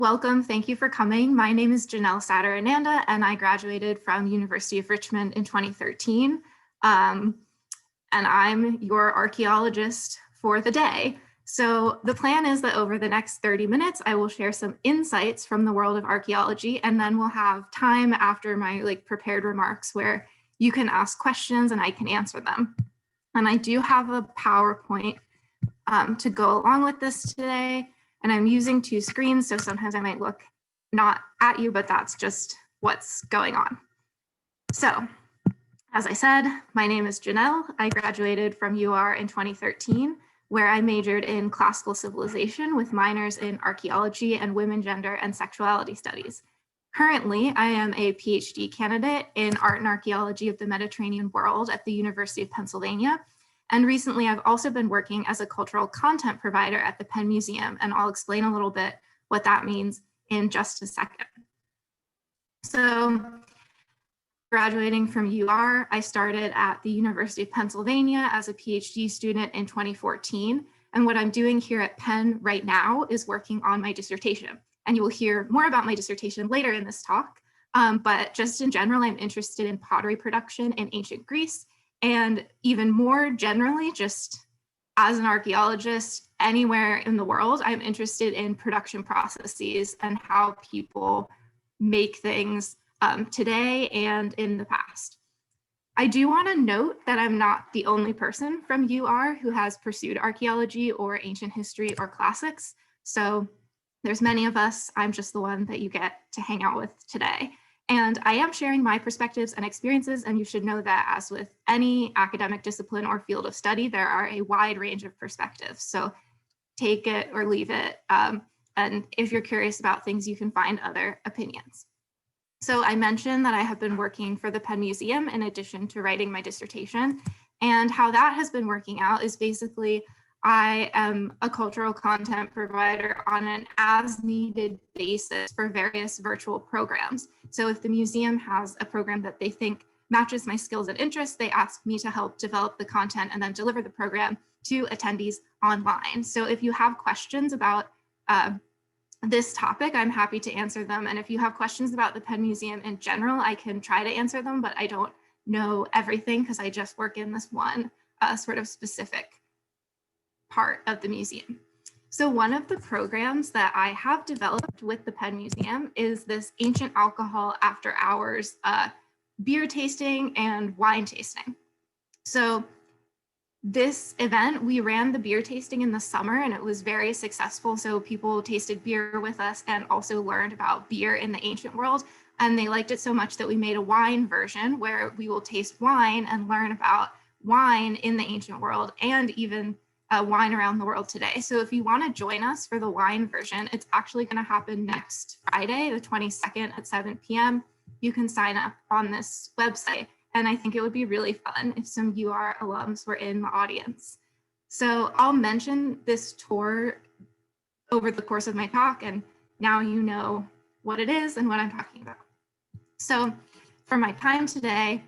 Welcome, thank you for coming. My name is Janelle Sadarananda and I graduated from University of Richmond in 2013. And I'm your archaeologist for the day. So the plan is that over the next 30 minutes, I will share some insights from the world of archaeology, and then we'll have time after my prepared remarks where you can ask questions and I can answer them. And I do have a PowerPoint to go along with this today. And I'm using two screens, so sometimes I might look not at you, but that's just what's going on. So, as I said, my name is Janelle. I graduated from UR in 2013, where I majored in classical civilization with minors in archaeology and women, gender, and sexuality studies. Currently, I am a PhD candidate in art and archaeology of the Mediterranean world at the University of Pennsylvania. And recently, I've also been working as a cultural content provider at the Penn Museum, and I'll explain a little bit what that means in just a second. So, graduating from UR, I started at the University of Pennsylvania as a PhD student in 2014. And what I'm doing here at Penn right now is working on my dissertation. And you will hear more about my dissertation later in this talk. But just in general, I'm interested in pottery production in ancient Greece. And even more generally, just as an archaeologist anywhere in the world, I'm interested in production processes and how people make things today and in the past. I do want to note that I'm not the only person from UR who has pursued archaeology or ancient history or classics. So there's many of us. I'm just the one that you get to hang out with today. And I am sharing my perspectives and experiences, and you should know that as with any academic discipline or field of study, there are a wide range of perspectives. So take it or leave it. And if you're curious about things, you can find other opinions. So I mentioned that I have been working for the Penn Museum in addition to writing my dissertation. And how that has been working out is basically I am a cultural content provider on an as-needed basis for various virtual programs. So if the museum has a program that they think matches my skills and interests, they ask me to help develop the content and then deliver the program to attendees online. So if you have questions about this topic, I'm happy to answer them. And if you have questions about the Penn Museum in general, I can try to answer them, but I don't know everything because I just work in this one sort of specific part of the museum. So one of the programs that I have developed with the Penn Museum is this ancient alcohol after hours beer tasting and wine tasting. So this event, we ran the beer tasting in the summer and it was very successful. So people tasted beer with us and also learned about beer in the ancient world. And they liked it so much that we made a wine version where we will taste wine and learn about wine in the ancient world and even wine around the world today. So if you want to join us for the wine version, it's actually going to happen next Friday, the 22nd at 7 p.m. You can sign up on this website. And I think it would be really fun if some UR alums were in the audience. So I'll mention this tour over the course of my talk, and now you know what it is and what I'm talking about. So for my time today,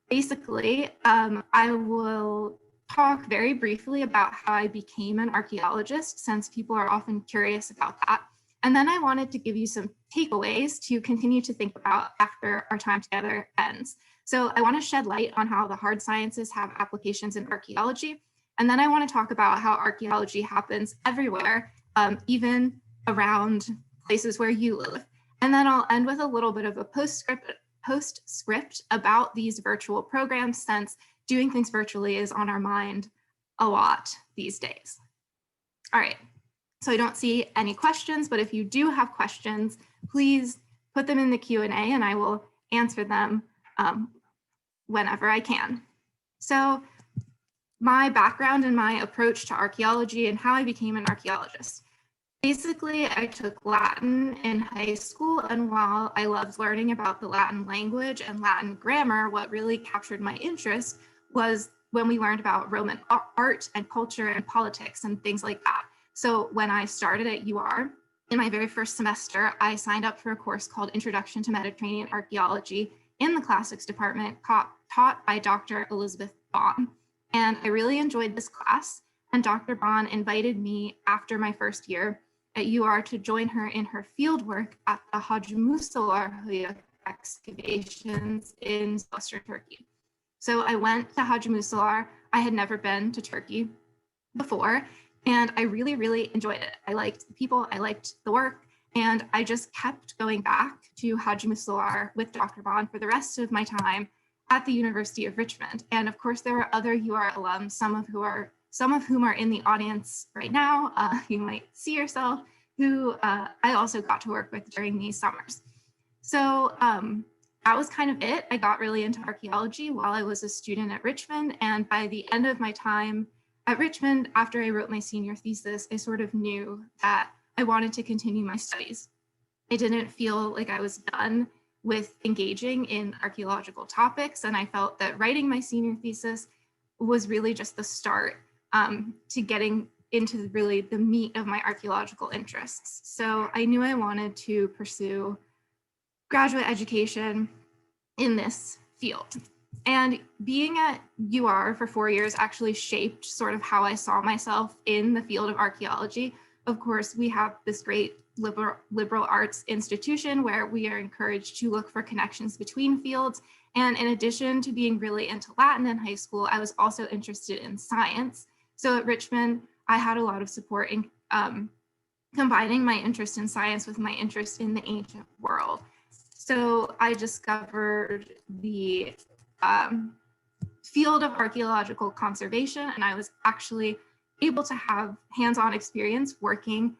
basically, I will talk very briefly about how I became an archaeologist, since people are often curious about that. And then I wanted to give you some takeaways to continue to think about after our time together ends. So I want to shed light on how the hard sciences have applications in archaeology. And then I want to talk about how archaeology happens everywhere, even around places where you live. And then I'll end with a little bit of a postscript about these virtual programs, since doing things virtually is on our mind a lot these days. All right, so I don't see any questions, but if you do have questions, please put them in the Q&A and I will answer them whenever I can. So my background and my approach to archaeology and how I became an archaeologist. Basically, I took Latin in high school, and while I loved learning about the Latin language and Latin grammar, what really captured my interest was when we learned about Roman art and culture and politics and things like that. So when I started at UR, in my very first semester, I signed up for a course called Introduction to Mediterranean Archaeology in the Classics Department, taught by Dr. Elizabeth Bond. And I really enjoyed this class. And Dr. Bond invited me after my first year at UR to join her in her fieldwork at the Hajmusalar excavations in Western Turkey. So I went to Hajmusalar. I had never been to Turkey before, and I really, really enjoyed it. I liked the people, I liked the work, and I just kept going back to Hajmusalar with Dr. Bond for the rest of my time at the University of Richmond. And of course, there were other UR alums, some of whom are in the audience right now. You might see yourself, who I also got to work with during these summers. So that was kind of it. I got really into archaeology while I was a student at Richmond. And by the end of my time at Richmond, after I wrote my senior thesis, I sort of knew that I wanted to continue my studies. I didn't feel like I was done with engaging in archaeological topics. And I felt that writing my senior thesis was really just the start to getting into really the meat of my archaeological interests. So I knew I wanted to pursue graduate education in this field. And being at UR for 4 years actually shaped sort of how I saw myself in the field of archaeology. Of course, we have this great liberal arts institution where we are encouraged to look for connections between fields. And in addition to being really into Latin in high school, I was also interested in science. So at Richmond, I had a lot of support in combining my interest in science with my interest in the ancient world. So I discovered the field of archaeological conservation, and I was actually able to have hands-on experience working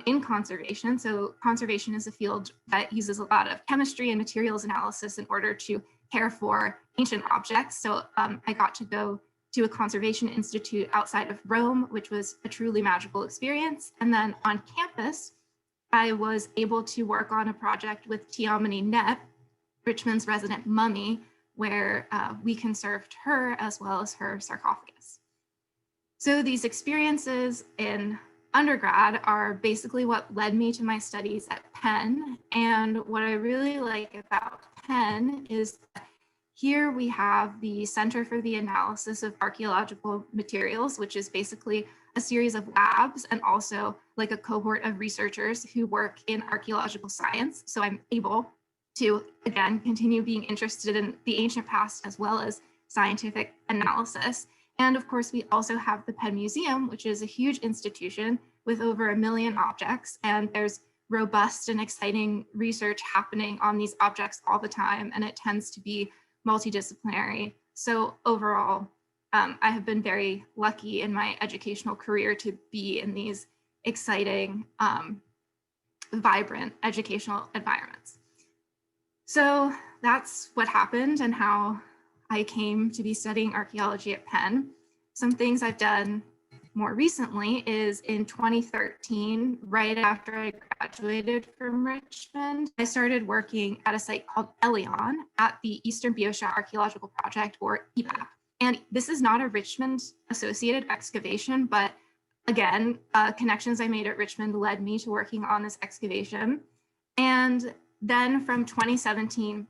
in conservation. So conservation is a field that uses a lot of chemistry and materials analysis in order to care for ancient objects. So I got to go to a conservation institute outside of Rome, which was a truly magical experience. And then on campus, I was able to work on a project with Tiamani Nep, Richmond's resident mummy, where we conserved her as well as her sarcophagus. So these experiences in undergrad are basically what led me to my studies at Penn. And what I really like about Penn is that here we have the Center for the Analysis of Archaeological Materials, which is basically a series of labs and also like a cohort of researchers who work in archaeological science. So I'm able to, again, continue being interested in the ancient past as well as scientific analysis. And of course, we also have the Penn Museum, which is a huge institution with over 1 million objects. And there's robust and exciting research happening on these objects all the time. And it tends to be multidisciplinary. So overall, I have been very lucky in my educational career to be in these exciting, vibrant educational environments. So that's what happened and how I came to be studying archaeology at Penn. Some things I've done more recently is in 2013, right after I graduated from Richmond, I started working at a site called Elion at the Eastern Boeotia Archaeological Project, or EBAP. And this is not a Richmond associated excavation, but again, connections I made at Richmond led me to working on this excavation. And then from 2017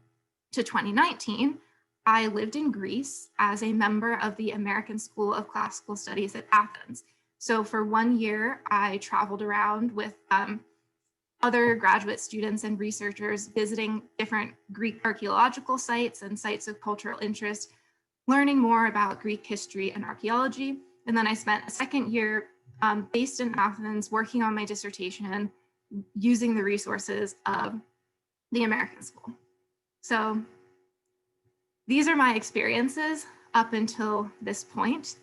to 2019, I lived in Greece as a member of the American School of Classical Studies at Athens. So for 1 year, I traveled around with other graduate students and researchers visiting different Greek archaeological sites and sites of cultural interest, learning more about Greek history and archaeology. And then I spent a second year based in Athens working on my dissertation using the resources of the American School. So these are my experiences up until this point.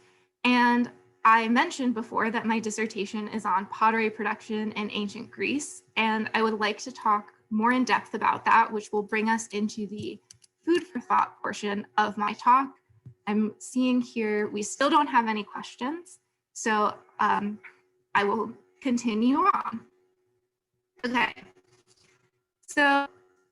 And I mentioned before that my dissertation is on pottery production in ancient Greece. And I would like to talk more in depth about that, which will bring us into the food for thought portion of my talk. I'm seeing here, we still don't have any questions. So I will continue on. Okay. So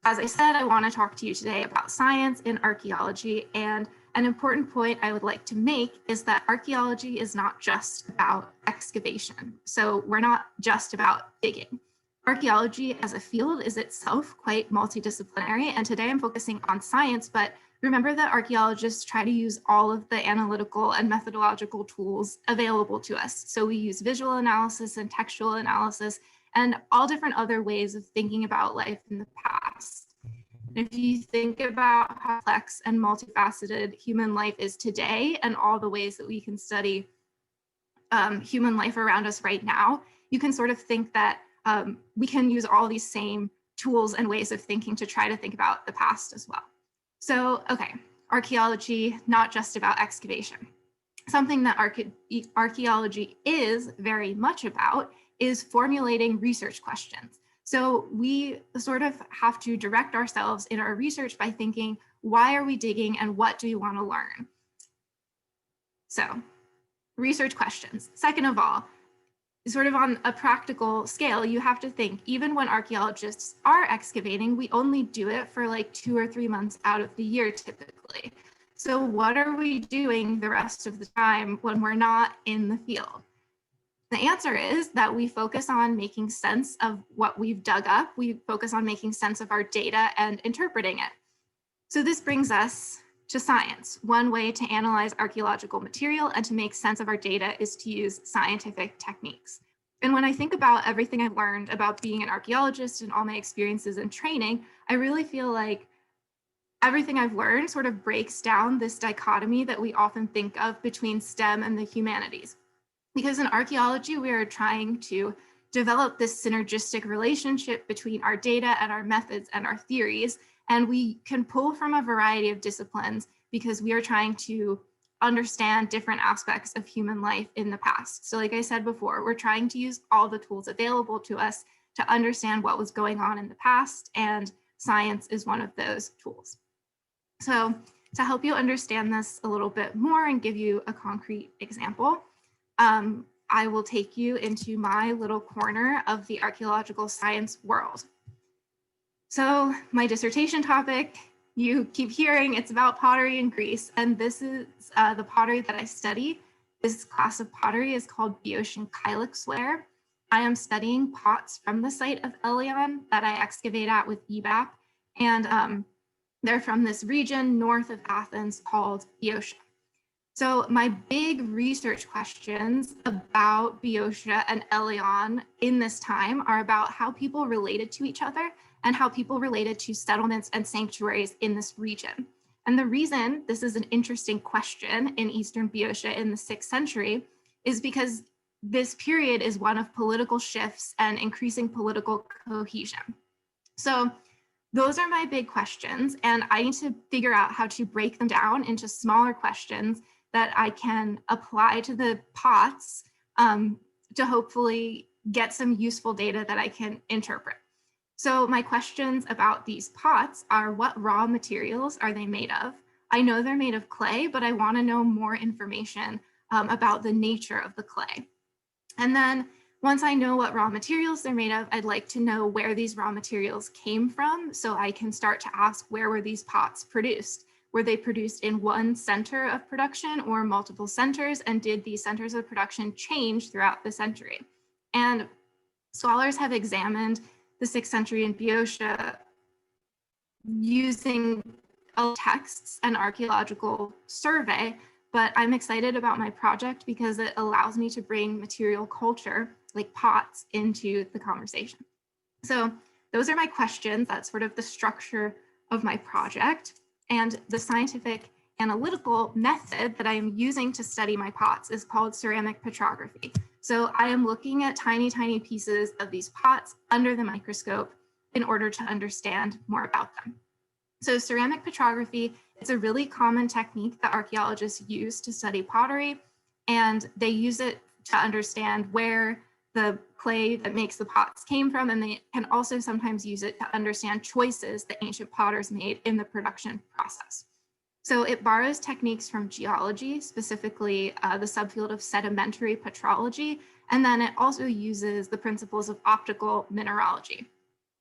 as I said, I want to talk to you today about science in archaeology, and an important point I would like to make is that archaeology is not just about excavation. So we're not just about digging. Archaeology as a field is itself quite multidisciplinary, and today I'm focusing on science, but remember that archaeologists try to use all of the analytical and methodological tools available to us. So we use visual analysis and textual analysis, and all different other ways of thinking about life in the past. If you think about how complex and multifaceted human life is today and all the ways that we can study human life around us right now, you can sort of think that we can use all these same tools and ways of thinking to try to think about the past as well. So, okay, archaeology, not just about excavation. Something that archaeology is very much about is formulating research questions. So we sort of have to direct ourselves in our research by thinking, why are we digging and what do we want to learn? So research questions. Second of all, sort of on a practical scale, you have to think, even when archaeologists are excavating, we only do it for like 2 or 3 months out of the year typically. So what are we doing the rest of the time when we're not in the field? The answer is that we focus on making sense of what we've dug up. We focus on making sense of our data and interpreting it. So this brings us to science. One way to analyze archaeological material and to make sense of our data is to use scientific techniques. And when I think about everything I've learned about being an archaeologist and all my experiences and training, I really feel like everything I've learned sort of breaks down this dichotomy that we often think of between STEM and the humanities. Because in archaeology, we are trying to develop this synergistic relationship between our data and our methods and our theories. And we can pull from a variety of disciplines because we are trying to understand different aspects of human life in the past. So like I said before, we're trying to use all the tools available to us to understand what was going on in the past, and science is one of those tools. So to help you understand this a little bit more and give you a concrete example, I will take you into my little corner of the archaeological science world. So my dissertation topic, you keep hearing, it's about pottery in Greece, and this is the pottery that I study. This class of pottery is called Boeotian Kylix ware. I am studying pots from the site of Elion that I excavate at with EBAP, and they're from this region north of Athens called Boeotia. So my big research questions about Boeotia and Elion in this time are about how people related to each other and how people related to settlements and sanctuaries in this region. And the reason this is an interesting question in Eastern Boeotia in the 6th century is because this period is one of political shifts and increasing political cohesion. So those are my big questions, and I need to figure out how to break them down into smaller questions that I can apply to the pots to hopefully get some useful data that I can interpret. So my questions about these pots are, what raw materials are they made of? I know they're made of clay, but I want to know more information about the nature of the clay. And then once I know what raw materials they're made of, I'd like to know where these raw materials came from so I can start to ask, where were these pots produced? Were they produced in one center of production or multiple centers? And did these centers of production change throughout the century? And scholars have examined the 6th century in Boeotia using texts and archaeological survey, but I'm excited about my project because it allows me to bring material culture, like pots, into the conversation. So those are my questions. That's sort of the structure of my project. And the scientific analytical method that I am using to study my pots is called ceramic petrography. So I am looking at tiny, tiny pieces of these pots under the microscope in order to understand more about them. So ceramic petrography is a really common technique that archaeologists use to study pottery, and they use it to understand where the clay that makes the pots came from, and they can also sometimes use it to understand choices that ancient potters made in the production process. So it borrows techniques from geology, specifically the subfield of sedimentary petrology, and then it also uses the principles of optical mineralogy.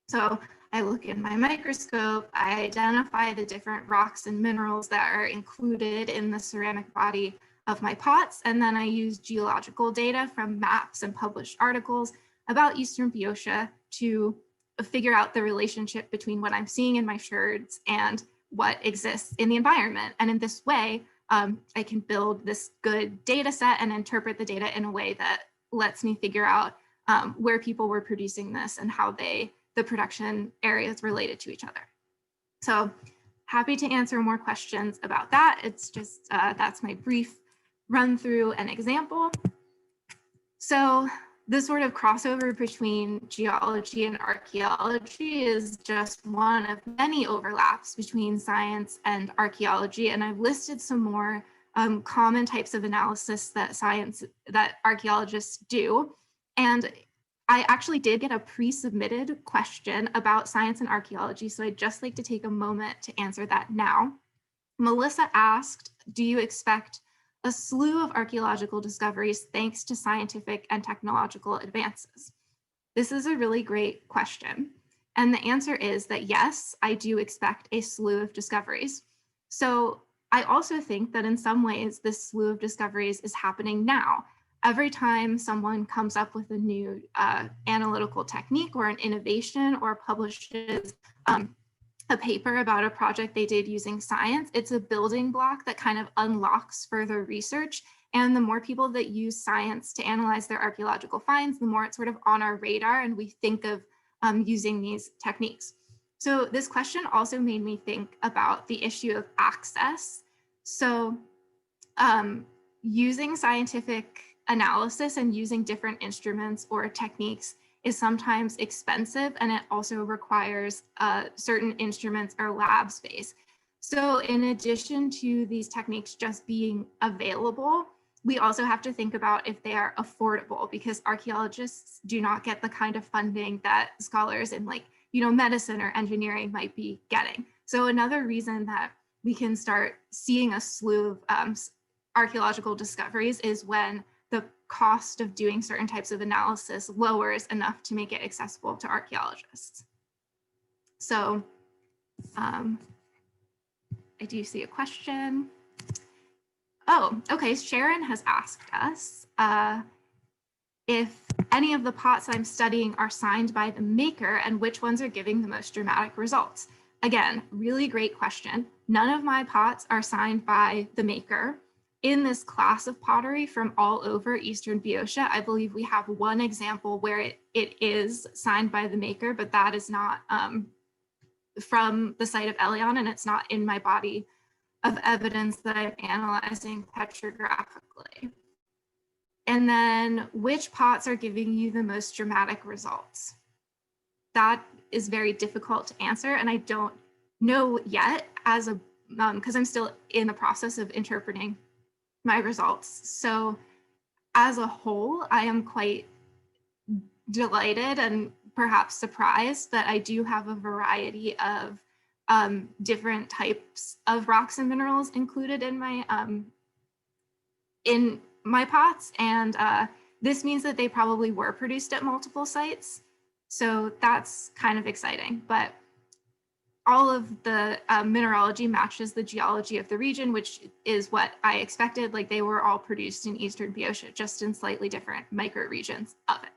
So I look in my microscope, I identify the different rocks and minerals that are included in the ceramic body of my pots, and then I use geological data from maps and published articles about Eastern Boeotia to figure out the relationship between what I'm seeing in my sherds and what exists in the environment. And in this way, I can build this good data set and interpret the data in a way that lets me figure out where people were producing this and how the production areas related to each other. So happy to answer more questions about that. It's just, that's my brief run through an example. So the sort of crossover between geology and archaeology is just one of many overlaps between science and archaeology. And I've listed some more common types of analysis that archaeologists do. And I actually did get a pre-submitted question about science and archaeology, so I'd just like to take a moment to answer that now. Melissa asked, do you expect a slew of archaeological discoveries thanks to scientific and technological advances? This is a really great question. And the answer is that yes, I do expect a slew of discoveries. So I also think that in some ways, this slew of discoveries is happening now. Every time someone comes up with a new analytical technique or an innovation or publishes a paper about a project they did using science, it's a building block that kind of unlocks further research. And the more people that use science to analyze their archaeological finds, the more it's sort of on our radar and we think of using these techniques. So this question also made me think about the issue of access. So using scientific analysis and using different instruments or techniques is sometimes expensive, and it also requires certain instruments or lab space. So in addition to these techniques just being available, we also have to think about if they are affordable, because archaeologists do not get the kind of funding that scholars in medicine or engineering might be getting. So another reason that we can start seeing a slew of archaeological discoveries is when the cost of doing certain types of analysis lowers enough to make it accessible to archaeologists. So I do see a question. Oh, okay, Sharon has asked us if any of the pots I'm studying are signed by the maker and which ones are giving the most dramatic results. Again, really great question. None of my pots are signed by the maker. In this class of pottery from all over Eastern Boeotia, I believe we have one example where it is signed by the maker, but that is not from the site of Elion, and it's not in my body of evidence that I'm analyzing petrographically. And then which pots are giving you the most dramatic results? That is very difficult to answer, and I don't know yet because I'm still in the process of interpreting my results. So as a whole, I am quite delighted and perhaps surprised that I do have a variety of different types of rocks and minerals included in my pots. And this means that they probably were produced at multiple sites. So that's kind of exciting, but all of the mineralogy matches the geology of the region, which is what I expected. Like, they were all produced in Eastern Boeotia, just in slightly different microregions of it.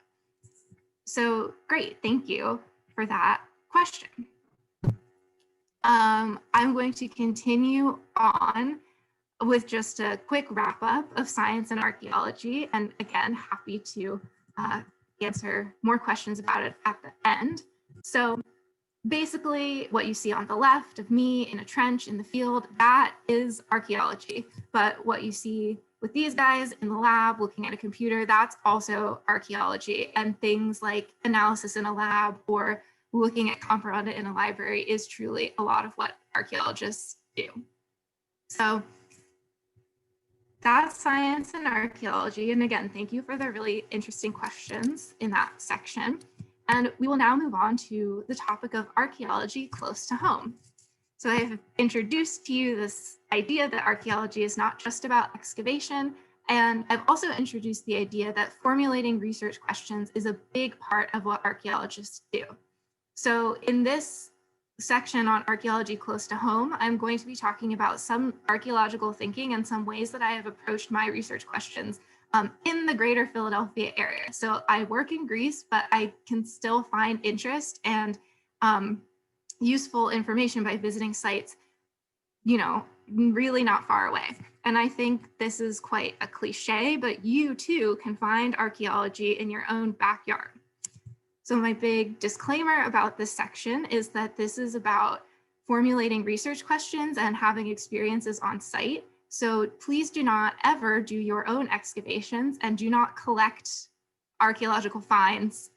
So great, thank you for that question. I'm going to continue on with just a quick wrap up of science and archaeology. And again, happy to answer more questions about it at the end. So basically, what you see on the left of me in a trench in the field, that is archaeology. But what you see with these guys in the lab looking at a computer, that's also archaeology. And things like analysis in a lab or looking at comparata in a library is truly a lot of what archaeologists do. So that's science and archaeology. And again, thank you for the really interesting questions in that section. And we will now move on to the topic of archaeology close to home. So I have introduced to you this idea that archaeology is not just about excavation. And I've also introduced the idea that formulating research questions is a big part of what archaeologists do. So in this section on archaeology close to home, I'm going to be talking about some archaeological thinking and some ways that I have approached my research questions in the greater Philadelphia area. So I work in Greece, but I can still find interest and useful information by visiting sites, really not far away. And I think this is quite a cliche, but you too can find archaeology in your own backyard. So my big disclaimer about this section is that this is about formulating research questions and having experiences on site. So please do not ever do your own excavations and do not collect archaeological finds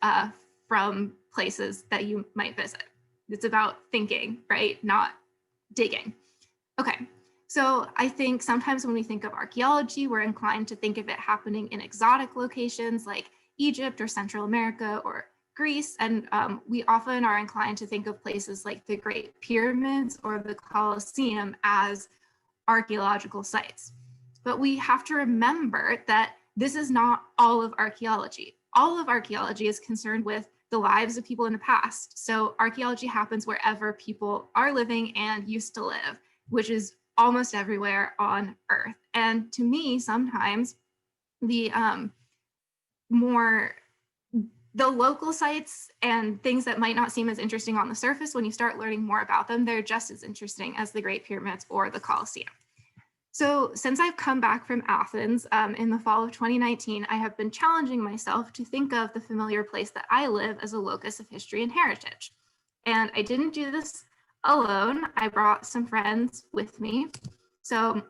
from places that you might visit. It's about thinking, right? Not digging. Okay, so I think sometimes when we think of archaeology, we're inclined to think of it happening in exotic locations like Egypt or Central America or Greece, and we often are inclined to think of places like the Great Pyramids or the Colosseum as archaeological sites. But we have to remember that this is not all of archaeology. All of archaeology is concerned with the lives of people in the past. So archaeology happens wherever people are living and used to live, which is almost everywhere on Earth. And to me, sometimes the local sites and things that might not seem as interesting on the surface, when you start learning more about them, they're just as interesting as the Great Pyramids or the Colosseum. So since I've come back from Athens in the fall of 2019, I have been challenging myself to think of the familiar place that I live as a locus of history and heritage. And I didn't do this alone. I brought some friends with me. So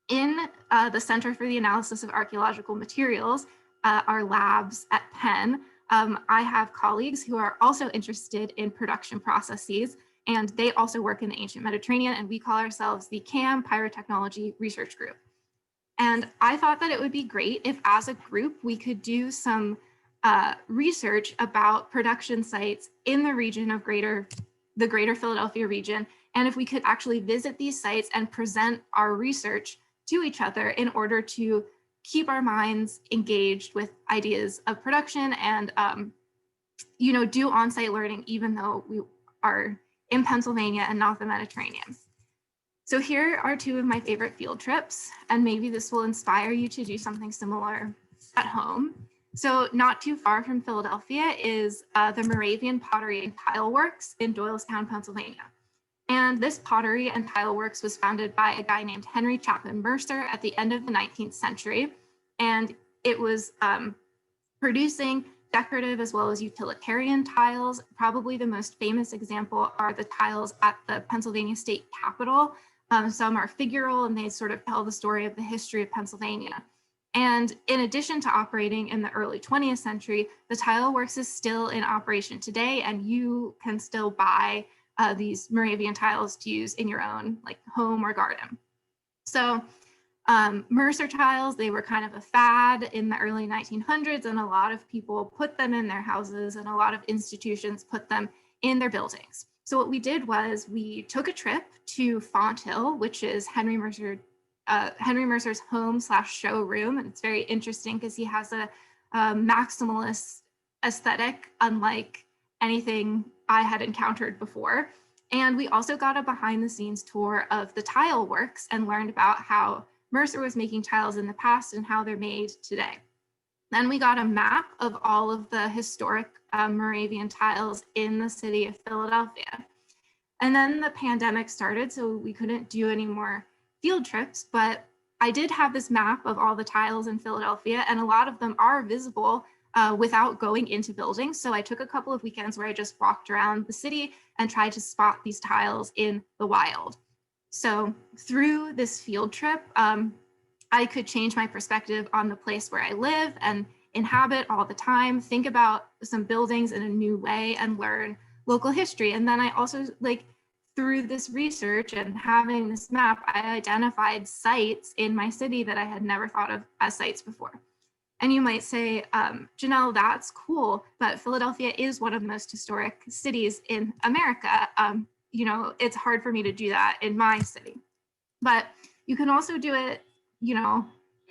in the Center for the Analysis of Archaeological Materials, our labs at Penn, I have colleagues who are also interested in production processes, and they also work in the ancient Mediterranean, and we call ourselves the CAM Pyrotechnology Research Group. And I thought that it would be great if, as a group, we could do some research about production sites in the region of the greater Philadelphia region, and if we could actually visit these sites and present our research to each other in order to keep our minds engaged with ideas of production and do on-site learning, even though we are in Pennsylvania and not the Mediterranean. So here are two of my favorite field trips, and maybe this will inspire you to do something similar at home. So not too far from Philadelphia is the Moravian Pottery and Tile Works in Doylestown, Pennsylvania. And this pottery and tile works was founded by a guy named Henry Chapman Mercer at the end of the 19th century. And it was producing decorative as well as utilitarian tiles. Probably the most famous example are the tiles at the Pennsylvania State Capitol. Some are figural and they sort of tell the story of the history of Pennsylvania. And in addition to operating in the early 20th century, the tile works is still in operation today, and you can still buy these Moravian tiles to use in your own home or garden. So Mercer tiles, they were kind of a fad in the early 1900s, and a lot of people put them in their houses and a lot of institutions put them in their buildings. So what we did was we took a trip to Font Hill, which is Henry Mercer's home/showroom. And it's very interesting because he has a maximalist aesthetic, unlike anything I had encountered before. And we also got a behind the scenes tour of the tile works and learned about how Mercer was making tiles in the past and how they're made today. Then we got a map of all of the historic Moravian tiles in the city of Philadelphia. And then the pandemic started, so we couldn't do any more field trips, but I did have this map of all the tiles in Philadelphia, and a lot of them are visible without going into buildings. So I took a couple of weekends where I just walked around the city and tried to spot these tiles in the wild. So through this field trip, I could change my perspective on the place where I live and inhabit all the time, think about some buildings in a new way and learn local history. And then I also, through this research and having this map, I identified sites in my city that I had never thought of as sites before. And you might say, Janelle, that's cool, but Philadelphia is one of the most historic cities in America. It's hard for me to do that in my city. But you can also do it,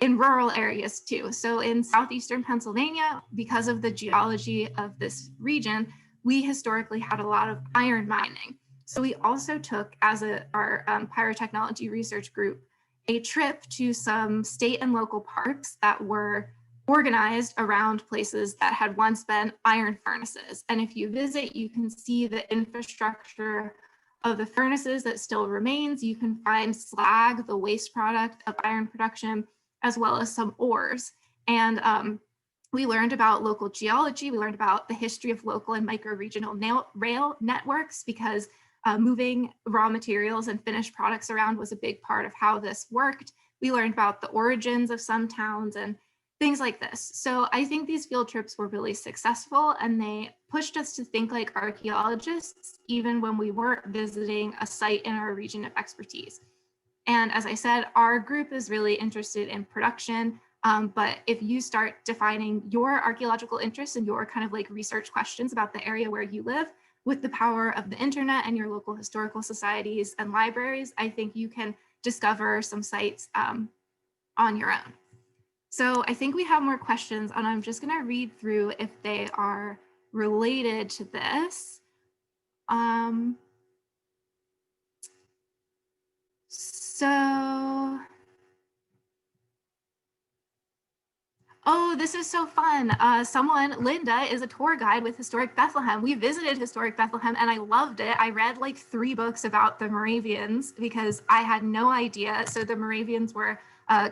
in rural areas too. So in southeastern Pennsylvania, because of the geology of this region, we historically had a lot of iron mining. So we also took, as our pyrotechnology research group, a trip to some state and local parks that were organized around places that had once been iron furnaces. And if you visit, you can see the infrastructure of the furnaces that still remains, you can find slag, the waste product of iron production, as well as some ores. And we learned about local geology. We learned about the history of local and micro-regional rail networks, because moving raw materials and finished products around was a big part of how this worked. We learned about the origins of some towns and things like this. So I think these field trips were really successful, and they pushed us to think like archaeologists, even when we weren't visiting a site in our region of expertise. And as I said, our group is really interested in production, but if you start defining your archaeological interests and your kind of like research questions about the area where you live with the power of the internet and your local historical societies and libraries, I think you can discover some sites on your own. So I think we have more questions, and I'm just going to read through if they are related to this. Oh, this is so fun. Linda is a tour guide with Historic Bethlehem. We visited Historic Bethlehem and I loved it. I read like 3 books about the Moravians because I had no idea. So the Moravians were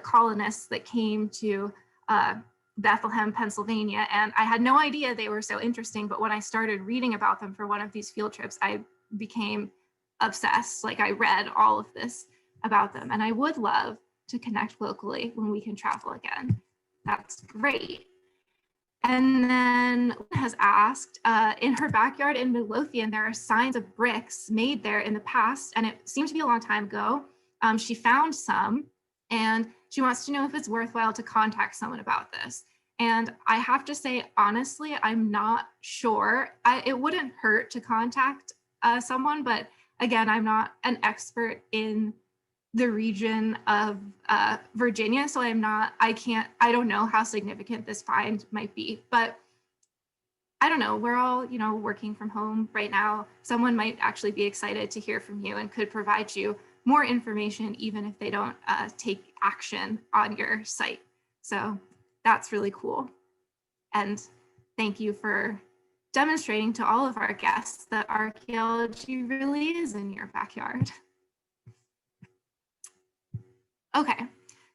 colonists that came to Bethlehem, Pennsylvania, and I had no idea they were so interesting. But when I started reading about them for one of these field trips, I became obsessed. Like I read all of this about them, and I would love to connect locally when we can travel again. That's great. And then has asked, in her backyard in Midlothian, there are signs of bricks made there in the past, and it seemed to be a long time ago. She found some, and she wants to know if it's worthwhile to contact someone about this. And I have to say, honestly, I'm not sure. It wouldn't hurt to contact someone, but again, I'm not an expert in the region of Virginia, so I don't know how significant this find might be, but I don't know, we're all, working from home right now. Someone might actually be excited to hear from you and could provide you more information, even if they don't take action on your site. So that's really cool. And thank you for demonstrating to all of our guests that archaeology really is in your backyard. Okay,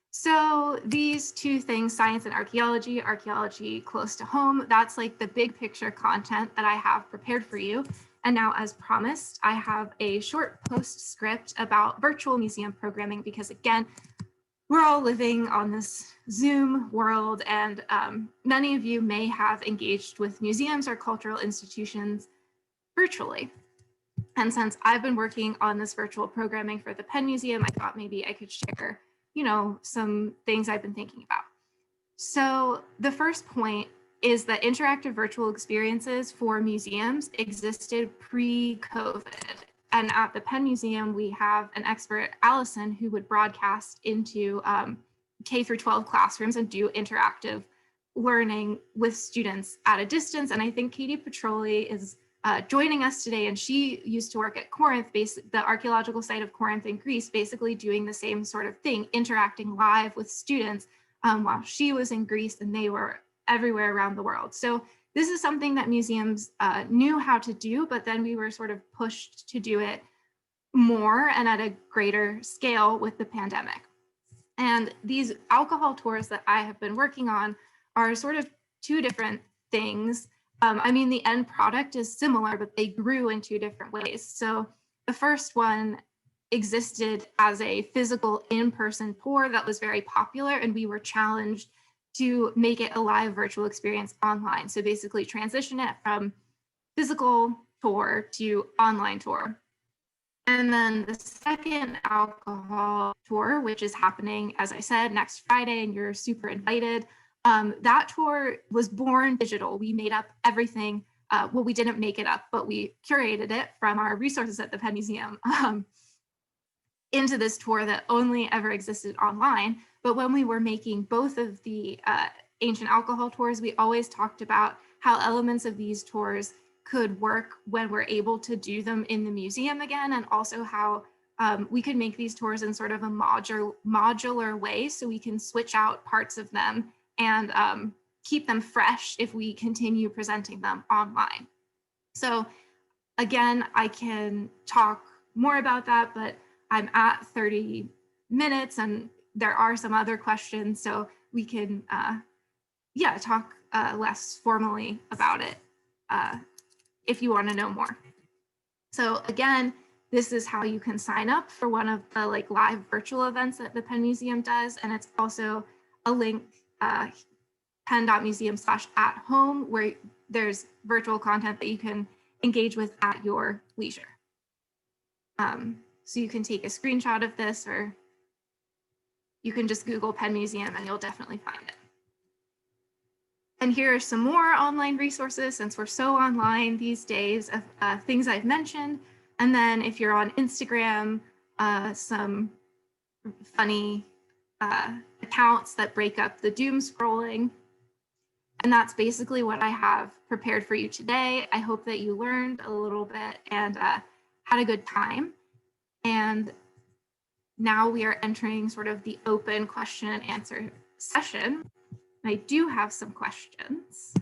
so these 2 things, science and archaeology close to home, that's like the big picture content that I have prepared for you. And now, as promised, I have a short postscript about virtual museum programming, because again, we're all living on this Zoom world, and many of you may have engaged with museums or cultural institutions virtually. And since I've been working on this virtual programming for the Penn Museum, I thought maybe I could share some things I've been thinking about. So the first point is that interactive virtual experiences for museums existed pre-COVID. And at the Penn Museum, we have an expert, Allison, who would broadcast into K through 12 classrooms and do interactive learning with students at a distance. And I think Katie Petroli is joining us today, and she used to work at Corinth, the archaeological site of Corinth in Greece, basically doing the same sort of thing, interacting live with students while she was in Greece and they were everywhere around the world. So this is something that museums knew how to do, but then we were sort of pushed to do it more and at a greater scale with the pandemic. And these alcohol tours that I have been working on are sort of 2 different things. The end product is similar, but they grew in 2 different ways. So the first one existed as a physical in-person tour that was very popular, and we were challenged to make it a live virtual experience online. So basically transition it from physical tour to online tour. And then the second alcohol tour, which is happening, as I said, next Friday, and you're super invited. That tour was born digital. We made up everything. We didn't make it up, but we curated it from our resources at the Penn Museum into this tour that only ever existed online. But when we were making both of the ancient alcohol tours, we always talked about how elements of these tours could work when we're able to do them in the museum again, and also how we could make these tours in sort of a modular way, so we can switch out parts of them and keep them fresh if we continue presenting them online. So again, I can talk more about that, but I'm at 30 minutes and there are some other questions, so we can talk less formally about it if you want to know more. So again, this is how you can sign up for one of the live virtual events that the Penn Museum does, and it's also a link, penn.museum/at-home, where there's virtual content that you can engage with at your leisure. So you can take a screenshot of this, or you can just Google Penn Museum and you'll definitely find it. And here are some more online resources, since we're so online these days, of things I've mentioned. And then if you're on Instagram, some funny accounts that break up the doom scrolling. And that's basically what I have prepared for you today. I hope that you learned a little bit and had a good time. And now we are entering sort of the open question and answer session. I do have some questions.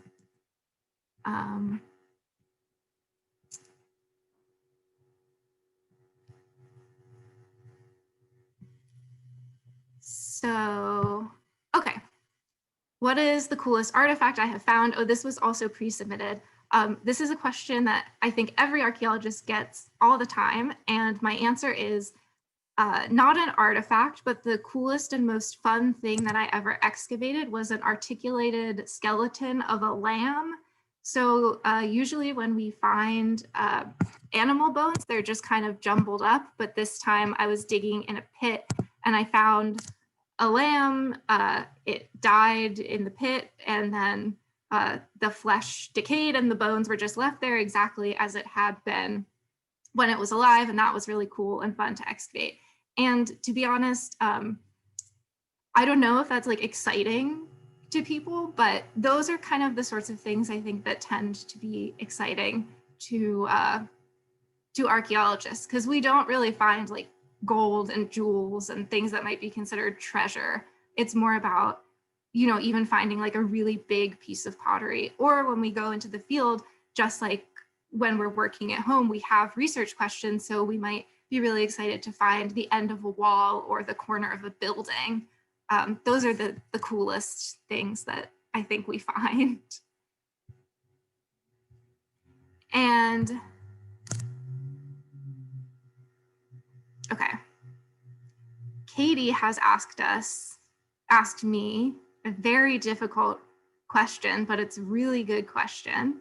So, okay. What is the coolest artifact I have found? Oh, this was also pre-submitted. This is a question that I think every archaeologist gets all the time. And my answer is not an artifact, but the coolest and most fun thing that I ever excavated was an articulated skeleton of a lamb. So usually when we find animal bones, they're just kind of jumbled up. But this time I was digging in a pit and I found a lamb. It died in the pit, and then the flesh decayed and the bones were just left there exactly as it had been when it was alive. And that was really cool and fun to excavate. And to be honest, I don't know if that's exciting to people, but those are kind of the sorts of things I think that tend to be exciting to archaeologists, because we don't really find gold and jewels and things that might be considered treasure. It's more about, even finding a really big piece of pottery, or when we go into the field, just like when we're working at home, we have research questions. So we might be really excited to find the end of a wall or the corner of a building. Those are the coolest things that I think we find. And okay, Katie has asked me a very difficult question, but it's a really good question.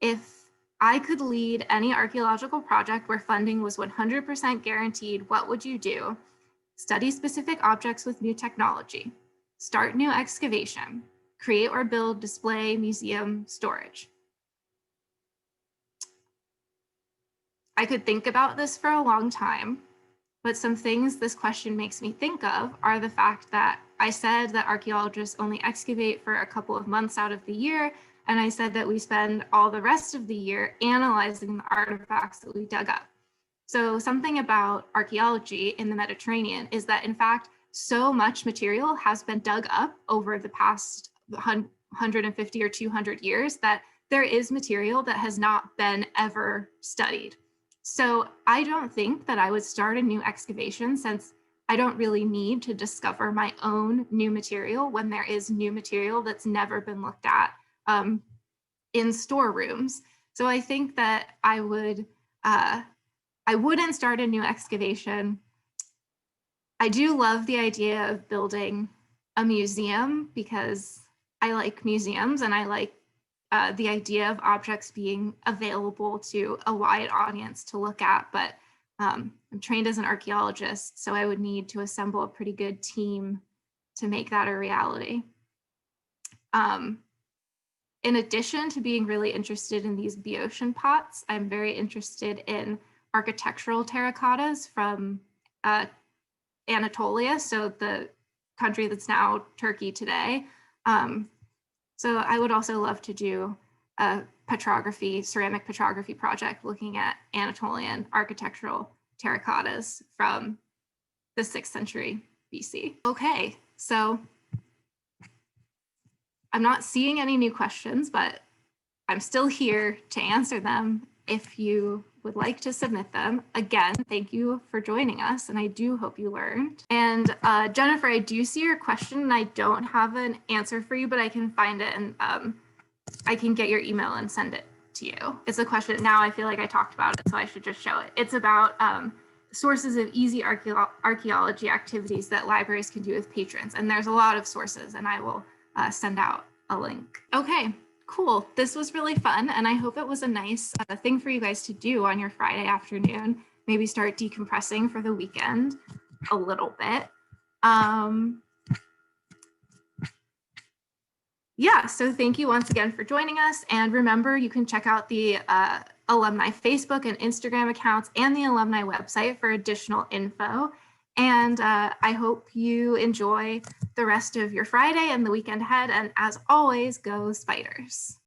If I could lead any archaeological project where funding was 100% guaranteed, what would you do? Study specific objects with new technology, start new excavation, create or build display, museum, storage. I could think about this for a long time, but some things this question makes me think of are the fact that I said that archaeologists only excavate for a couple of months out of the year, and I said that we spend all the rest of the year analyzing the artifacts that we dug up. So something about archaeology in the Mediterranean is that, in fact, so much material has been dug up over the past 150 or 200 years that there is material that has not been ever studied. So I don't think that I would start a new excavation, since I don't really need to discover my own new material when there is new material that's never been looked at in storerooms. So I think that I wouldn't start a new excavation. I do love the idea of building a museum, because I like museums and I like the idea of objects being available to a wide audience to look at. But I'm trained as an archaeologist, so I would need to assemble a pretty good team to make that a reality. In addition to being really interested in these Boeotian pots, I'm very interested in architectural terracottas from Anatolia, so the country that's now Turkey today. So I would also love to do a ceramic petrography project looking at Anatolian architectural terracottas from the 6th century BC. Okay, so I'm not seeing any new questions, but I'm still here to answer them if you would like to submit them. Again, thank you for joining us, and I do hope you learned. And Jennifer, I do see your question, and I don't have an answer for you, but I can find it, and I can get your email and send it to you. It's a question, now I feel like I talked about it, so I should just show it. It's about sources of easy archaeology activities that libraries can do with patrons. And there's a lot of sources, and I will send out a link. Okay, cool. This was really fun, and I hope it was a nice thing for you guys to do on your Friday afternoon. Maybe start decompressing for the weekend a little bit. Yeah, so thank you once again for joining us. And remember, you can check out the alumni Facebook and Instagram accounts and the alumni website for additional info. And I hope you enjoy the rest of your Friday and the weekend ahead. And as always, go Spiders.